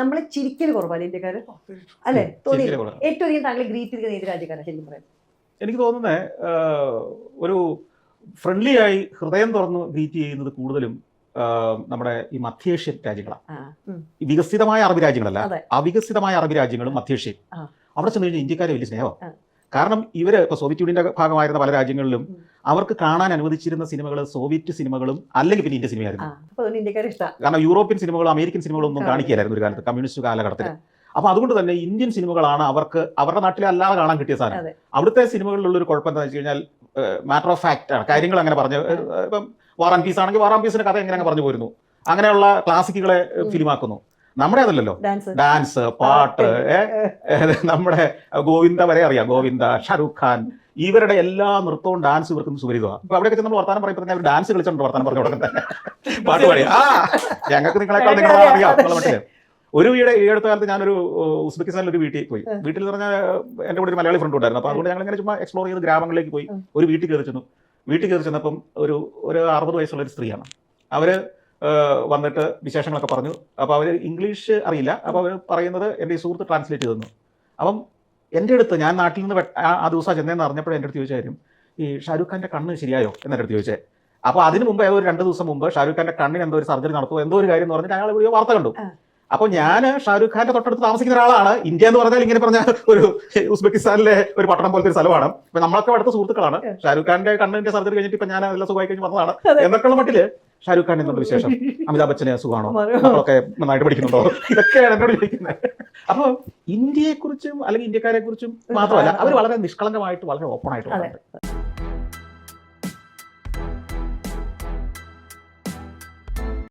നമ്മളെ ചിരിക്കൽ കുറവല്ലേ ഇന്ത്യക്കാര് അല്ലെ? ഏറ്റവും അധികം താങ്കളെ ഗ്രീറ്റ് ചെയ്തിരിക്കുന്ന ഏത് രാജ്യക്കാരാണ് ശരിക്കും പറയാം? എനിക്ക് തോന്നുന്നത് ഒരു ഫ്രണ്ട്ലി ആയി ഹൃദയം തുറന്ന് ഗ്രീറ്റ് ചെയ്യുന്നത് കൂടുതലും നമ്മുടെ ഈ മധ്യേഷ്യൻ രാജ്യങ്ങളാണ്. വികസിതമായ അറബ് രാജ്യങ്ങളല്ല, അവികസിതമായ അറബ് രാജ്യങ്ങളും മധ്യേഷ്യൻ. അവിടെ ചെന്ന് കഴിഞ്ഞാൽ ഇന്ത്യക്കാരെ വലിയ സ്നേഹം. കാരണം ഇവര് ഇപ്പൊ സോവിയറ്റ് യൂണിയന്റെ ഭാഗമായിരുന്ന പല രാജ്യങ്ങളിലും അവർക്ക് കാണാൻ അനുവദിച്ചിരുന്ന സിനിമകൾ സോവിയറ്റ് സിനിമകളും അല്ലെങ്കിൽ പിന്നെ ഇന്ത്യൻ സിനിമയായിരുന്നു. കാരണം യൂറോപ്യൻ സിനിമകളും അമേരിക്കൻ സിനിമകളും ഒന്നും കാണിക്കുകയായിരുന്നു ഒരു കാലത്ത്, കമ്മ്യൂണിസ്റ്റ് കാലഘട്ടത്തിൽ. അപ്പൊ അതുകൊണ്ട് തന്നെ ഇന്ത്യൻ സിനിമകളാണ് അവർക്ക് അവരുടെ നാട്ടിലെ അല്ലാതെ കാണാൻ കിട്ടിയ സാധനം. അവിടുത്തെ സിനിമകളിലുള്ള ഒരു കുഴപ്പം എന്താണെന്ന് വെച്ച് കഴിഞ്ഞാൽ മാറ്റർ ഓഫ് ഫാക്ട് ആണ്, കാര്യങ്ങൾ അങ്ങനെ പറഞ്ഞു. ഇപ്പം വാർ ആൻഡ് പീസ് ആണെങ്കിൽ വാർ ആൻഡ് പീസിന്റെ കഥ എങ്ങനെ പറഞ്ഞു പോരുന്നു, അങ്ങനെയുള്ള ക്ലാസിക്കുകളെ ഫിലിമാക്കുന്നു. നമ്മുടെ അതല്ലല്ലോ, ഡാൻസ്, പാട്ട്, നമ്മുടെ ഗോവിന്ദ വരെ അറിയാം, ഗോവിന്ദ, ഷാരൂഖ് ഖാൻ, ഇവരുടെ എല്ലാ നൃത്തവും ഡാൻസ് ഇവർക്ക് സുപരിതമാണ്. അപ്പൊ അവിടെയൊക്കെ നമ്മൾ വർത്താനം പറയുമ്പോൾ തന്നെ അവർ ഡാൻസ് കളിച്ചിട്ടുണ്ട്, വർത്താനം പറഞ്ഞു കൊടുക്കുന്നത്, പാട്ട് പാടി. ഞങ്ങൾക്ക് നിങ്ങളെക്കാൾ നിങ്ങളെ അറിയാം എന്നുള്ള മട്ടില്. ഈ അടുത്ത കാലത്ത് ഞാനൊരു ഉസ്ബെക്കിസ്ഥാനിൽ ഒരു വീട്ടിൽ പോയി. വീട്ടിൽ പറഞ്ഞാൽ എൻ്റെ കൂടെ ഒരു മലയാളി ഫ്രണ്ട് ഉണ്ടായിരുന്നു. അപ്പോൾ അതുകൊണ്ട് ഞങ്ങൾ ഇങ്ങനെ ചുമ്മാ എക്സ്പ്ലോർ ചെയ്ത് ഗ്രാമങ്ങളിലേക്ക് പോയി. ഒരു വീട്ടിൽ കയറി ചെന്നപ്പം ഒരു 60 വയസ്സുള്ള ഒരു സ്ത്രീയാണ്. അവര് വന്നിട്ട് വിശേഷങ്ങളൊക്കെ പറഞ്ഞു. അപ്പോൾ അവർ ഇംഗ്ലീഷ് അറിയില്ല. അപ്പോൾ അവർ പറയുന്നത് എൻ്റെ ഈ സുഹൃത്ത് ട്രാൻസ്ലേറ്റ് ചെയ്തു. അപ്പം എൻ്റെ അടുത്ത്, ഞാൻ നാട്ടിൽ നിന്ന് ആ ദിവസം ചെന്നേന്ന് അറിഞ്ഞപ്പോഴേ എൻ്റെ അടുത്ത് ചോദിച്ച കാര്യം, ഈ ഷാരൂഖ് ഖാൻ്റെ കണ്ണ് ശരിയായോ എന്നെ അടുത്ത് ചോദിച്ചേ. അപ്പോൾ അതിന് മുമ്പ് ഏതോ ഒരു 2 ദിവസം മുമ്പ് ഷാരൂഖ് ഖാൻ്റെ കണ്ണിന് എന്തോ ഒരു സർജറി നടത്തുമോ എന്തോ ഒരു കാര്യം എന്ന് പറഞ്ഞിട്ട് അയാൾ വീഡിയോ വാർത്ത കണ്ടു. അപ്പോൾ ഞാൻ ഷാരൂഖ് ഖാന്റെ തൊട്ടടുത്ത് താമസിക്കുന്ന ഒരാളാണ്. ഇന്ത്യ എന്ന് പറഞ്ഞാൽ ഇങ്ങനെ പറഞ്ഞ ഒരു ഉസ്ബെക്കിസ്ഥാനിലെ ഒരു പട്ടണം പോലത്തെ ഒരു സ്ഥലമാണ്. ഇപ്പൊ നമ്മളൊക്കെ അടുത്ത സുഹൃത്തുക്കളാണ്. ഷാരൂഖ് ഖാന്റെ കണ്ണിന്റെ സർജറി കഴിഞ്ഞിട്ട് ഇപ്പൊ ഞാൻ എല്ലാം സുഖമായി കഴിഞ്ഞ് വന്നതാണ് എന്നൊക്കെയുള്ള മട്ടില് ഷാരൂഖ് ഖാൻ എന്നുള്ള വിശേഷം, അമിതാഭ് ബച്ചനെ സുഖമാണോ, മക്കളൊക്കെ നന്നായിട്ട് പഠിക്കുന്നുണ്ടോ, ഇതൊക്കെയാണ് എന്നോട് ചോദിക്കുന്നത്. അപ്പോൾ ഇന്ത്യയെക്കുറിച്ചും അല്ലെങ്കിൽ ഇന്ത്യക്കാരെ കുറിച്ചും മാത്രമല്ല, അവർ വളരെ നിഷ്കളങ്കമായിട്ട് വളരെ ഓപ്പൺ ആയിട്ട്